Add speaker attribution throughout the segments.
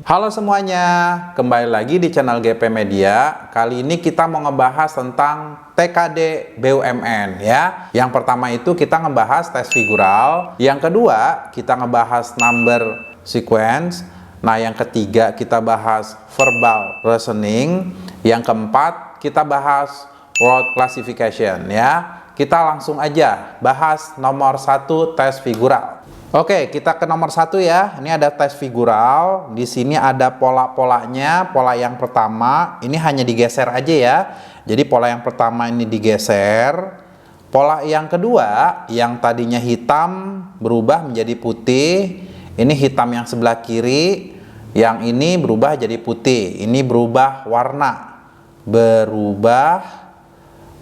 Speaker 1: Halo semuanya, kembali lagi di channel GP Media. Kali ini kita mau ngebahas tentang TKD BUMN ya. Yang pertama itu kita ngebahas tes figural, yang kedua kita ngebahas number sequence, nah yang ketiga kita bahas verbal reasoning, yang keempat kita bahas word classification ya. Kita langsung aja bahas nomor 1 tes figural. Oke, kita ke nomor 1 ya. Ini ada tes figural. Di sini ada pola-polanya. Pola yang pertama ini hanya digeser aja ya. Jadi pola yang pertama ini digeser. Pola yang kedua yang tadinya hitam berubah menjadi putih. Ini hitam yang sebelah kiri. Yang ini berubah jadi putih. Ini berubah warna. Berubah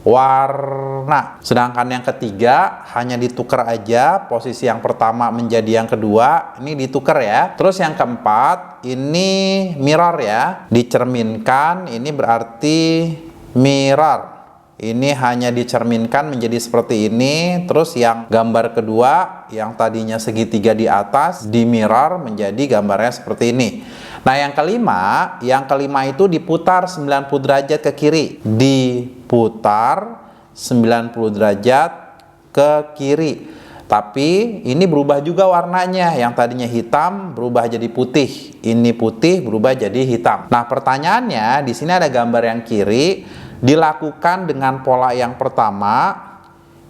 Speaker 1: warna. Sedangkan yang ketiga hanya ditukar aja, posisi yang pertama menjadi yang kedua, ini ditukar ya. Terus yang keempat ini mirror ya, dicerminkan, ini berarti mirror. Ini hanya dicerminkan menjadi seperti ini. Terus yang gambar kedua yang tadinya segitiga di atas di mirror menjadi gambarnya seperti ini. Nah yang kelima itu diputar 90 derajat ke kiri. Diputar 90 derajat ke kiri. Tapi ini berubah juga warnanya. Yang tadinya hitam berubah jadi putih. Ini putih berubah jadi hitam. Nah pertanyaannya di sini ada gambar yang kiri. Dilakukan dengan pola yang pertama.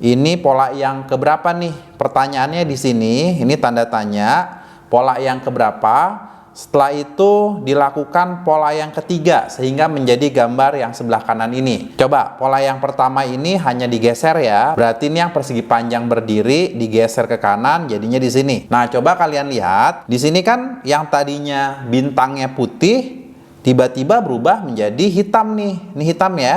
Speaker 1: Ini pola yang keberapa nih? Pertanyaannya di sini. Ini tanda tanya. Pola yang keberapa? Setelah itu dilakukan pola yang ketiga sehingga menjadi gambar yang sebelah kanan ini. Coba pola yang pertama ini hanya digeser ya. Berarti ini yang persegi panjang berdiri digeser ke kanan jadinya di sini. Nah, coba kalian lihat. Di sini kan yang tadinya bintangnya putih tiba-tiba berubah menjadi hitam nih. Ini hitam ya.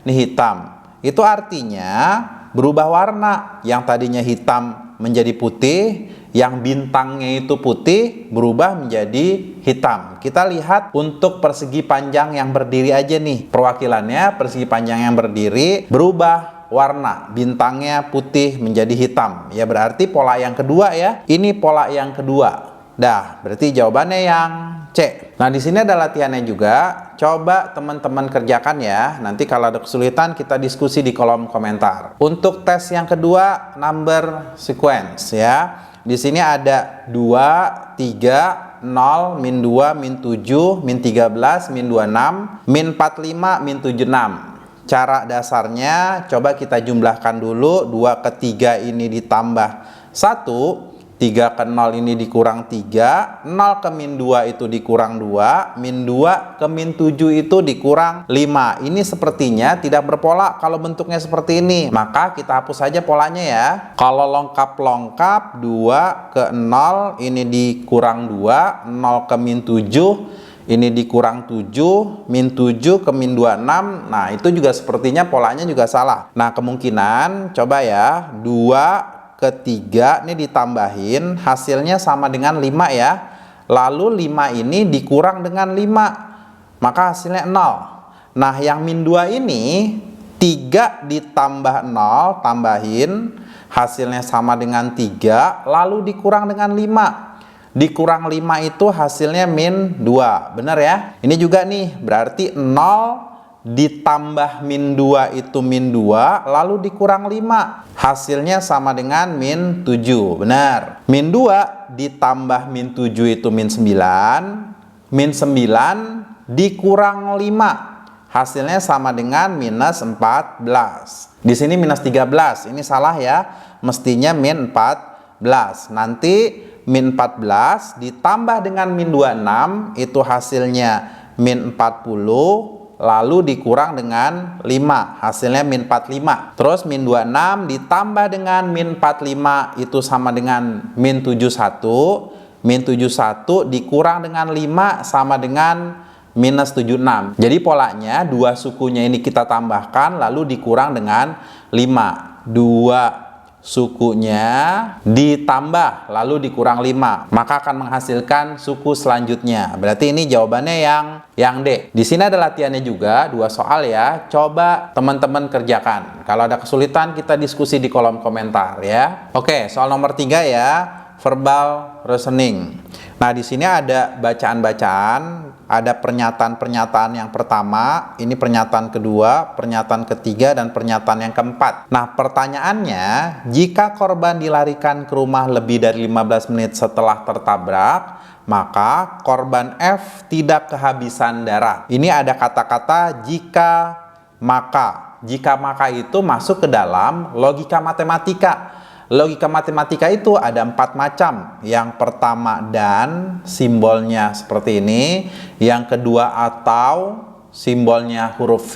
Speaker 1: Ini hitam. Itu artinya berubah warna. Yang tadinya hitam menjadi putih, yang bintangnya itu putih berubah menjadi hitam. Kita lihat untuk persegi panjang yang berdiri aja nih. Perwakilannya persegi panjang yang berdiri berubah warna. Bintangnya putih menjadi hitam. Ya berarti pola yang kedua ya. Ini pola yang kedua. Dah, berarti jawabannya yang C. Nah, di sini ada latihannya juga. Coba teman-teman kerjakan ya. Nanti kalau ada kesulitan kita diskusi di kolom komentar. Untuk tes yang kedua, number sequence ya. Di sini ada 2, 3, 0, min 2, min 7, min 13, min 26, min 45, min 76. Cara dasarnya coba kita jumlahkan dulu. 2 ke 3 ini ditambah 1. 3 ke 0 ini dikurang 3, 0 ke min 2 itu dikurang 2, min 2 ke min 7 itu dikurang 5. Ini sepertinya tidak berpola kalau bentuknya seperti ini. Maka kita hapus saja polanya ya. Kalau lengkap-lengkap 2 ke 0 ini dikurang 2, 0 ke min 7 ini dikurang 7, min 7 ke min 26. Nah itu juga sepertinya polanya juga salah. Nah kemungkinan coba ya 2 ke 3 ini ditambahin hasilnya sama dengan 5 ya. Lalu 5 ini dikurang dengan 5 maka hasilnya 0. Nah yang min 2 ini 3 ditambah 0 tambahin hasilnya sama dengan 3 lalu dikurang dengan 5. Dikurang 5 itu hasilnya min 2. Benar ya? Ini juga nih berarti 0 ditambah min 2 itu min 2 lalu dikurang 5 hasilnya sama dengan min 7. Benar. Min 2 ditambah min 7 itu min 9. Min 9 dikurang 5 hasilnya sama dengan minus 14. Di sini minus 13. Ini salah ya. Mestinya min 14. Nanti min 14 ditambah dengan min 26 itu hasilnya min 40 lalu dikurang dengan 5 hasilnya min 45. Terus min 26 ditambah dengan min 45 itu sama dengan min 71. Min 71 dikurang dengan 5 sama dengan minus 76. Jadi polanya dua sukunya ini kita tambahkan lalu dikurang dengan 5. 2 sukunya ditambah lalu dikurang 5 maka akan menghasilkan suku selanjutnya. Berarti ini jawabannya yang D. Di sini ada latihannya juga 2 soal ya. Coba teman-teman kerjakan. Kalau ada kesulitan kita diskusi di kolom komentar ya. Oke, soal nomor 3 ya. Verbal reasoning. Nah, di sini ada bacaan-bacaan, ada pernyataan-pernyataan yang pertama, ini pernyataan kedua, pernyataan ketiga, dan pernyataan yang keempat. Nah, pertanyaannya, jika korban dilarikan ke rumah lebih dari 15 menit setelah tertabrak, maka korban F tidak kehabisan darah. Ini ada kata-kata jika maka. Jika maka itu masuk ke dalam logika matematika. Logika matematika itu ada 4 macam. Yang pertama dan, simbolnya seperti ini. Yang kedua atau, simbolnya huruf V.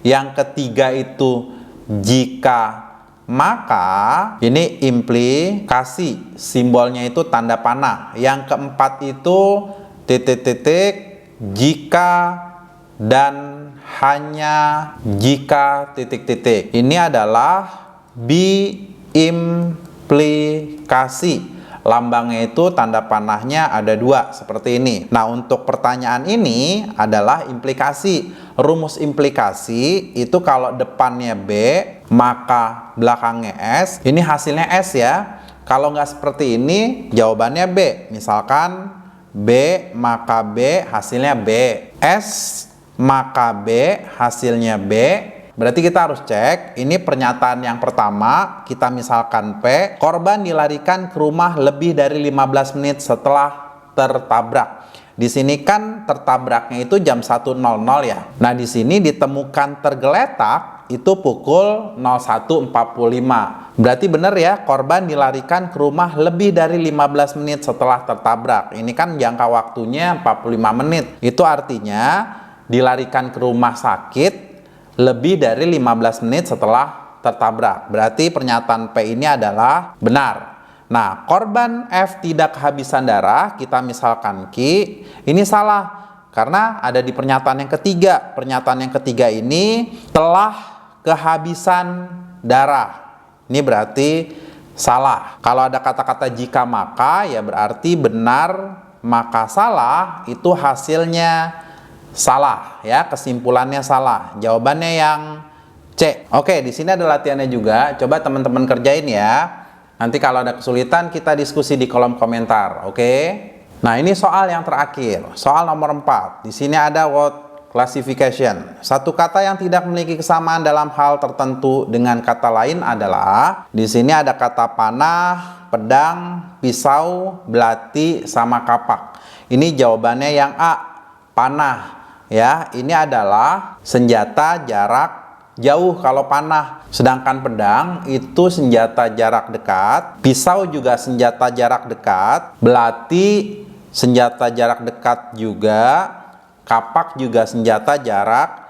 Speaker 1: Yang ketiga itu jika maka, ini implikasi, simbolnya itu tanda panah. Yang keempat itu titik-titik, jika, dan hanya jika titik-titik. Ini adalah implikasi. Lambangnya itu tanda panahnya ada 2 seperti ini. Nah, untuk pertanyaan ini adalah implikasi. Rumus implikasi itu kalau depannya B maka belakangnya S. Ini hasilnya S ya. Kalau nggak seperti ini jawabannya B. Misalkan B maka B hasilnya B, S maka B hasilnya B. Berarti kita harus cek, ini pernyataan yang pertama, kita misalkan P, korban dilarikan ke rumah lebih dari 15 menit setelah tertabrak. Di sini kan tertabraknya itu jam 1.00 ya. Nah, di sini ditemukan tergeletak itu pukul 01.45. Berarti benar ya, korban dilarikan ke rumah lebih dari 15 menit setelah tertabrak. Ini kan jangka waktunya 45 menit. Itu artinya dilarikan ke rumah sakit lebih dari 15 menit setelah tertabrak. Berarti pernyataan P ini adalah benar. Nah, korban F tidak kehabisan darah, kita misalkan Q, ini salah. Karena ada di pernyataan yang ketiga. Pernyataan yang ketiga ini telah kehabisan darah. Ini berarti salah. Kalau ada kata-kata jika maka, ya berarti benar, maka salah, itu hasilnya salah ya, kesimpulannya salah. Jawabannya yang C. Oke, di sini ada latihannya juga. Coba teman-teman kerjain ya. Nanti kalau ada kesulitan kita diskusi di kolom komentar, oke? Nah, ini soal yang terakhir. Soal nomor 4. Di sini ada word classification. Satu kata yang tidak memiliki kesamaan dalam hal tertentu dengan kata lain adalah, di sini ada kata panah, pedang, pisau, belati, sama kapak. Ini jawabannya yang A, panah. Ya, ini adalah senjata jarak jauh kalau panah. Sedangkan pedang itu senjata jarak dekat, pisau juga senjata jarak dekat, belati senjata jarak dekat juga, kapak juga senjata jarak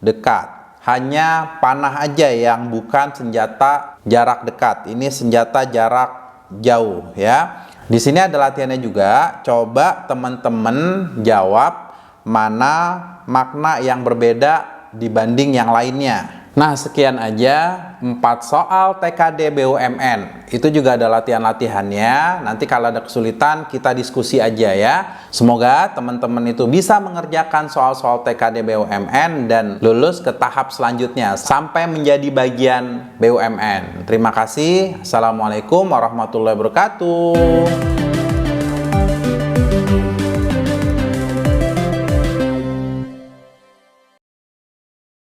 Speaker 1: dekat. Hanya panah aja yang bukan senjata jarak dekat. Ini senjata jarak jauh ya. Di sini ada latihannya juga. Coba teman-teman jawab mana makna yang berbeda dibanding yang lainnya. Nah, sekian aja 4 soal TKD BUMN. Itu juga ada latihan-latihannya. Nanti kalau ada kesulitan kita diskusi aja ya. Semoga teman-teman itu bisa mengerjakan soal-soal TKD BUMN dan lulus ke tahap selanjutnya sampai menjadi bagian BUMN. Terima kasih. Assalamualaikum warahmatullahi wabarakatuh.